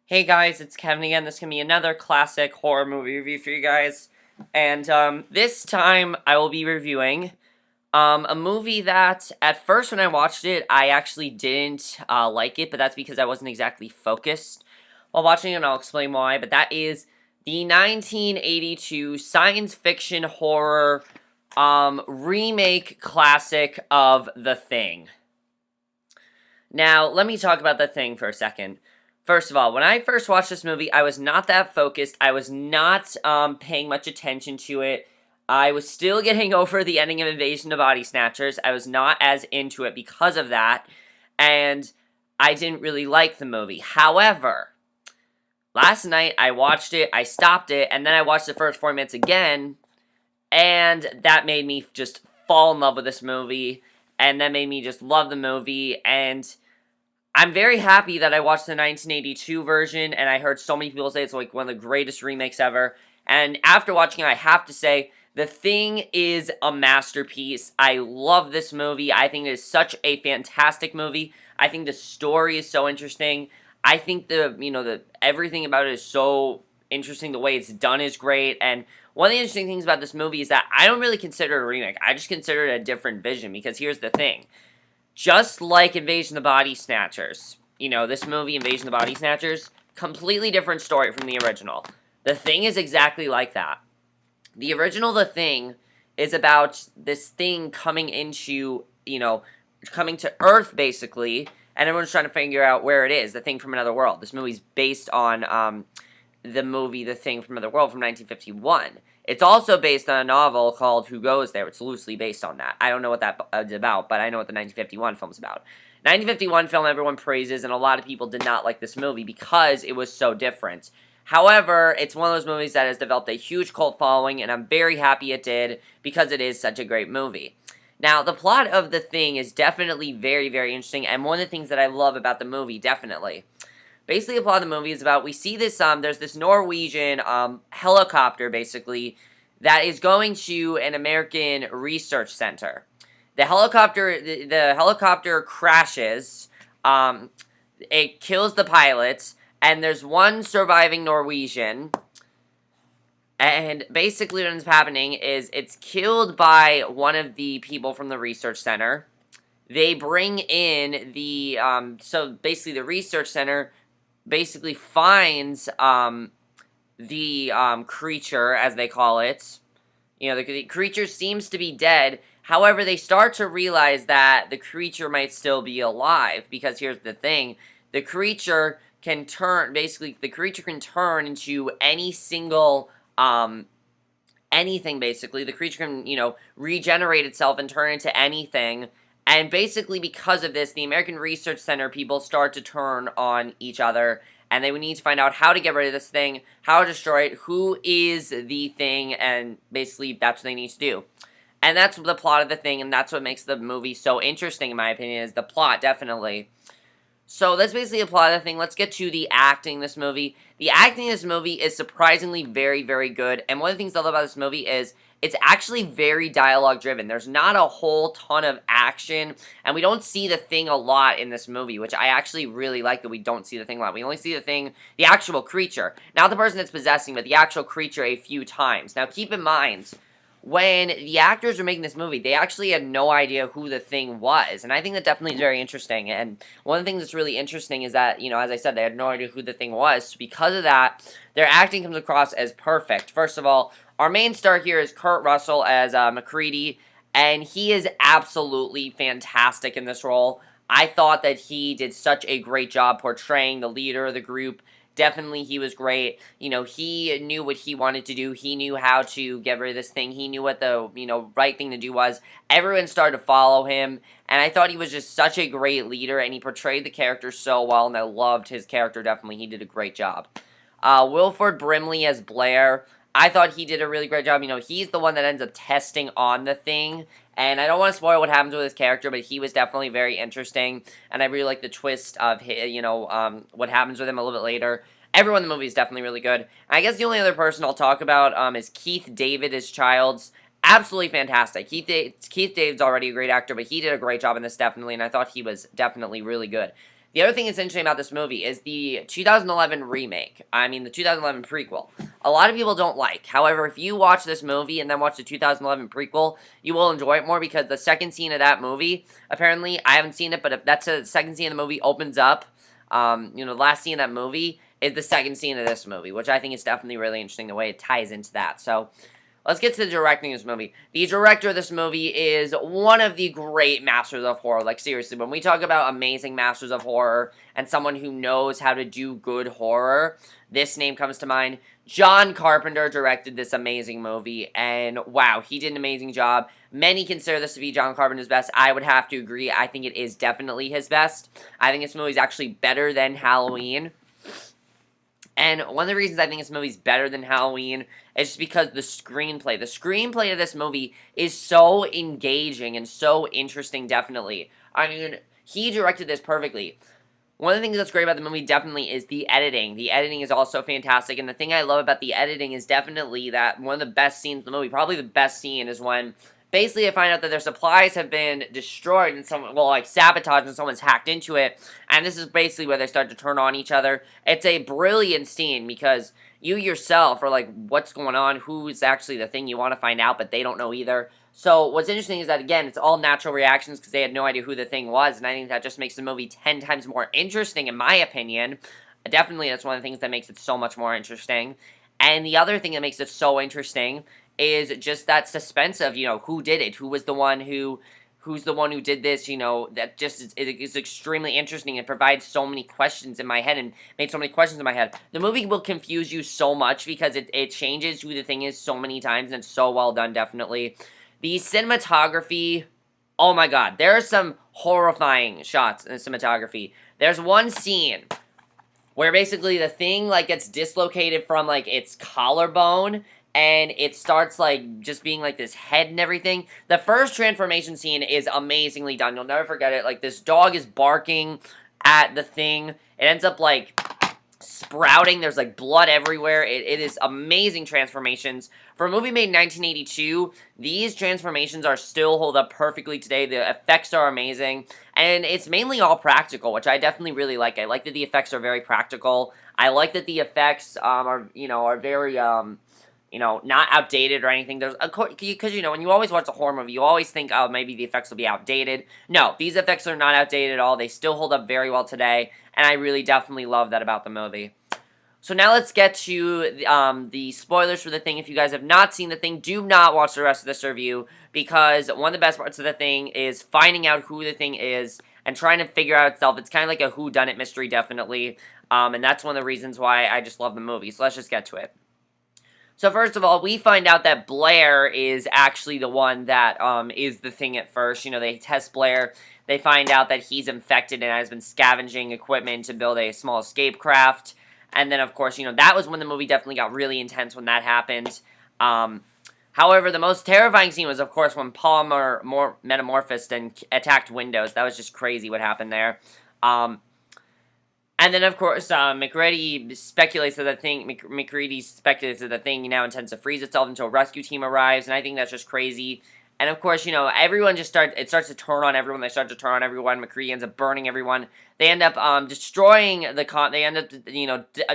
Hey guys, it's Kevin again. This is going to be another classic horror movie review for you guys. And this time I will be reviewing a movie that at first when I watched it, I actually didn't like it, but that's because I wasn't exactly focused while watching it, and I'll explain why. But that is the 1982 science fiction horror remake classic of The Thing. Now, let me talk about The Thing for a second. First of all, when I first watched this movie, I was not that focused. I was not paying much attention to it. I was still getting over the ending of Invasion of Body Snatchers. I was not as into it because of that, and I didn't really like the movie. However, last night I watched it, I stopped it, and then I watched the first 4 minutes again, and that made me just fall in love with this movie, and that made me just love the movie, and I'm very happy that I watched the 1982 version, and I heard so many people say it's like one of the greatest remakes ever. And after watching it, I have to say, The Thing is a masterpiece. I love this movie. I think it is such a fantastic movie. I think the story is so interesting. I think the everything about it is so interesting. The way it's done is great. And one of the interesting things about this movie is that I don't really consider it a remake. I just consider it a different vision, because here's the thing. Just like Invasion of the Body Snatchers, this movie, Invasion of the Body Snatchers, completely different story from the original. The Thing is exactly like that. The original The Thing is about this thing coming into, coming to Earth, basically, and everyone's trying to figure out where it is, the thing from another world. This movie's based on the movie The Thing from Another World from 1951. It's also based on a novel called Who Goes There. It's loosely based on that. I don't know what that is about, but I know what the 1951 film is about. 1951 film everyone praises, and a lot of people did not like this movie because it was so different. However, it's one of those movies that has developed a huge cult following, and I'm very happy it did because it is such a great movie. Now, the plot of The Thing is definitely very, very interesting, and one of the things that I love about the movie, definitely. Basically, the plot of the movie is about, we see this, there's this Norwegian, helicopter, basically, that is going to an American research center. The helicopter crashes, it kills the pilot, and there's one surviving Norwegian, and basically what ends up happening is it's killed by one of the people from the research center. They bring in the, so basically the research center basically finds the creature, as they call it. The creature seems to be dead. However, they start to realize that the creature might still be alive, because here's the thing. The creature can turn, basically, the creature can turn into any single, anything, basically. The creature can, regenerate itself and turn into anything. And basically, because of this, the American Research Center people start to turn on each other, and they would need to find out how to get rid of this thing, how to destroy it, who is the thing, and basically, that's what they need to do. And that's the plot of The Thing, and that's what makes the movie so interesting, in my opinion, is the plot, definitely. So that's basically the plot of The Thing. Let's get to the acting in this movie. The acting in this movie is surprisingly very, very good, and one of the things I love about this movie is it's actually very dialogue-driven. There's not a whole ton of action, and we don't see the Thing a lot in this movie, which I actually really like that we don't see the Thing a lot. We only see the Thing, the actual creature. Not the person that's possessing, but the actual creature a few times. Now, keep in mind, when the actors were making this movie, they actually had no idea who the Thing was, and I think that definitely is very interesting. And one of the things that's really interesting is that, as I said, they had no idea who the Thing was, so because of that, their acting comes across as perfect. First of all, our main star here is Kurt Russell as MacReady, and he is absolutely fantastic in this role. I thought that he did such a great job portraying the leader of the group. Definitely, he was great. He knew what he wanted to do. He knew how to get rid of this thing. He knew what the, right thing to do was. Everyone started to follow him, and I thought he was just such a great leader, and he portrayed the character so well, and I loved his character, definitely. He did a great job. Wilford Brimley as Blair. I thought he did a really great job. He's the one that ends up testing on the Thing, and I don't want to spoil what happens with his character, but he was definitely very interesting, and I really like the twist of, what happens with him a little bit later. Everyone in the movie is definitely really good. I guess the only other person I'll talk about is Keith David as Childs. Absolutely fantastic. Keith David's already a great actor, but he did a great job in this, definitely, and I thought he was definitely really good. The other thing that's interesting about this movie is the 2011 remake. I mean, the 2011 prequel. A lot of people don't like. However, if you watch this movie and then watch the 2011 prequel, you will enjoy it more because the second scene of that movie, apparently, I haven't seen it, but if that's the second scene of the movie opens up, the last scene of that movie is the second scene of this movie, which I think is definitely really interesting the way it ties into that. So, let's get to the directing of this movie. The director of this movie is one of the great masters of horror. Like, seriously, when we talk about amazing masters of horror and someone who knows how to do good horror, this name comes to mind. John Carpenter directed this amazing movie, and wow, he did an amazing job. Many consider this to be John Carpenter's best. I would have to agree. I think it is definitely his best. I think this movie is actually better than Halloween. And one of the reasons I think this movie's better than Halloween is just because the screenplay of this movie is so engaging and so interesting, definitely. I mean, he directed this perfectly. One of the things that's great about the movie definitely is the editing. The editing is also fantastic, and the thing I love about the editing is definitely that one of the best scenes in the movie, probably the best scene, is when basically they find out that their supplies have been destroyed and sabotaged and someone's hacked into it, and this is basically where they start to turn on each other. It's a brilliant scene because you yourself are like, what's going on? Who's actually the thing you want to find out, but they don't know either. So what's interesting is that, again, it's all natural reactions because they had no idea who the thing was, and I think that just makes the movie 10 times more interesting, in my opinion. Definitely, that's one of the things that makes it so mumuch more interesting. And the other thing that makes it so interesting is just that suspense of, who did it? Who's the one who did this? That just is extremely interesting. It provides so many questions in my head and made so many questions in my head. The movie will confuse you so much because it changes who the thing is so many times, and it's so well done, definitely. The cinematography, oh my god, there are some horrifying shots in the cinematography. There's one scene where basically the thing, gets dislocated from, its collarbone, and it starts, just being, this head and everything. The first transformation scene is amazingly done. You'll never forget it. This dog is barking at the thing. It ends up, sprouting. There's, blood everywhere. It is amazing transformations. For a movie made in 1982, these transformations are still hold up perfectly today. The effects are amazing, and it's mainly all practical, which I definitely really like. I like that the effects are very practical. I like that the effects are very not outdated or anything. There's because when you always watch a horror movie, you always think, oh, maybe the effects will be outdated. No, these effects are not outdated at all. They still hold up very well today, and I really definitely love that about the movie. So now let's get to the spoilers for The Thing. If you guys have not seen The Thing, do not watch the rest of this review, because one of the best parts of The Thing is finding out who The Thing is and trying to figure out itself. It's kind of like a whodunit mystery, definitely, and that's one of the reasons why I just love the movie. So let's just get to it. So first of all, we find out that Blair is actually the one that is the thing at first. They test Blair. They find out that he's infected and has been scavenging equipment to build a small escape craft. And then, of course, that was when the movie definitely got really intense when that happened. However, the most terrifying scene was, of course, when Palmer metamorphosed and attacked Windows. That was just crazy what happened there. And then, of course, McCready speculates that the thing now intends to freeze itself until a rescue team arrives, and I think that's just crazy. And, of course, everyone starts to turn on everyone. They start to turn on everyone. McCready ends up burning everyone. They end up destroying they end up,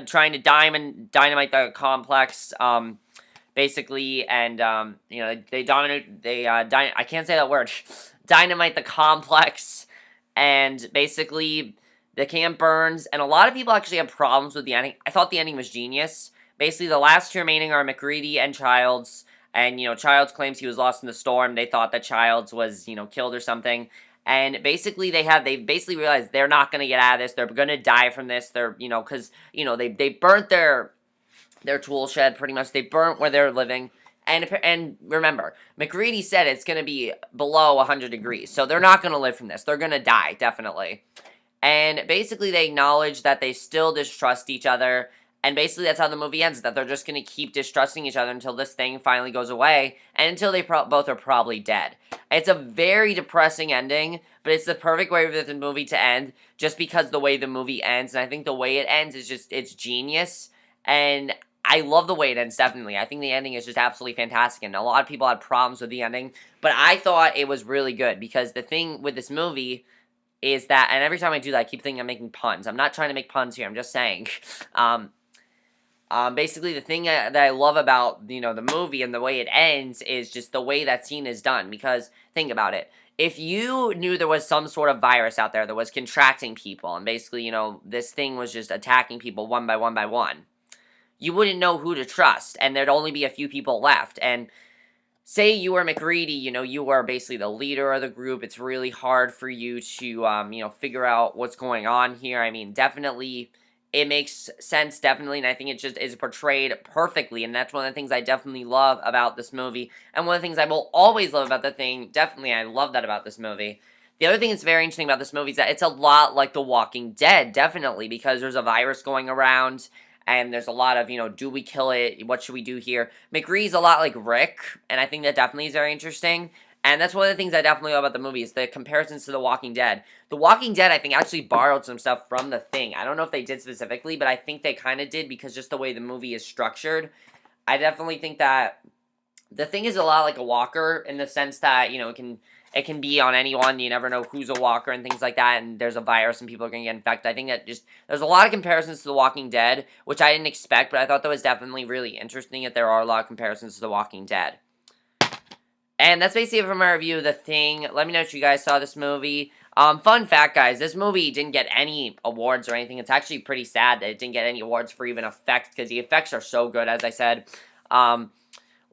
trying to dynamite the complex, basically, and, I can't say that word. Dynamite the complex, and basically the camp burns, and a lot of people actually have problems with the ending. I thought the ending was genius. Basically, the last two remaining are McCready and Childs, and, Childs claims he was lost in the storm. They thought that Childs was, killed or something, and basically they basically realized they're not going to get out of this. They're going to die from this. They're, because, they burnt their tool shed, pretty much. They burnt where they're living. And remember, McCready said it's going to be below 100 degrees, so they're not going to live from this. They're going to die, definitely. And basically they acknowledge that they still distrust each other, and basically that's how the movie ends, that they're just going to keep distrusting each other until this thing finally goes away, and until they both are probably dead. It's a very depressing ending, but it's the perfect way for the movie to end, just because the way the movie ends, and I think the way it ends is just, it's genius, and I love the way it ends, definitely. I think the ending is just absolutely fantastic, and a lot of people had problems with the ending, but I thought it was really good, because the thing with this movie is that, and every time I do that, I keep thinking I'm making puns. I'm not trying to make puns here, I'm just saying. Basically, the thing that I love about, the movie and the way it ends is just the way that scene is done. Because, think about it. If you knew there was some sort of virus out there that was contracting people, and basically, this thing was just attacking people one by one by one, you wouldn't know who to trust, and there'd only be a few people left. And say you were McReady, you are basically the leader of the group. It's really hard for you to, figure out what's going on here. I mean, definitely, it makes sense, definitely, and I think it just is portrayed perfectly, and that's one of the things I definitely love about this movie, and one of the things I will always love about the thing, definitely, I love that about this movie. The other thing that's very interesting about this movie is that it's a lot like The Walking Dead, definitely, because there's a virus going around, and there's a lot of, do we kill it? What should we do here? McRee's a lot like Rick, and I think that definitely is very interesting. And that's one of the things I definitely love about the movie is the comparisons to The Walking Dead. The Walking Dead, I think, actually borrowed some stuff from The Thing. I don't know if they did specifically, but I think they kind of did because just the way the movie is structured. I definitely think that The Thing is a lot like a walker in the sense that, it can be on anyone. You never know who's a walker and things like that, and there's a virus and people are going to get infected. I think that there's a lot of comparisons to The Walking Dead, which I didn't expect, but I thought that was definitely really interesting that there are a lot of comparisons to The Walking Dead. And that's basically it for my review of The Thing. Let me know if you guys saw this movie. Fun fact, guys, this movie didn't get any awards or anything. It's actually pretty sad that it didn't get any awards for even effects, because the effects are so good, as I said.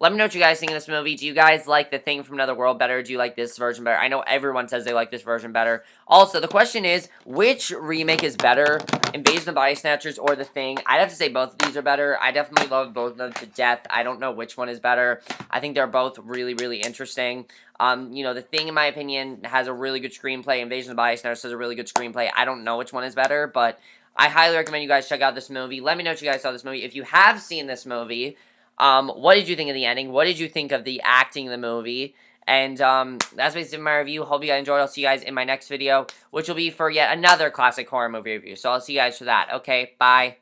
Let me know what you guys think of this movie. Do you guys like The Thing from Another World better? Do you like this version better? I know everyone says they like this version better. Also, the question is, which remake is better? Invasion of the Body Snatchers or The Thing? I'd have to say both of these are better. I definitely love both of them to death. I don't know which one is better. I think they're both really, really interesting. The Thing, in my opinion, has a really good screenplay. Invasion of the Body Snatchers has a really good screenplay. I don't know which one is better, but I highly recommend you guys check out this movie. Let me know if you guys saw this movie. If you have seen this movie, what did you think of the ending? What did you think of the acting in the movie? And, that's basically my review. Hope you guys enjoyed. I'll see you guys in my next video, which will be for yet another classic horror movie review. So I'll see you guys for that. Okay, bye.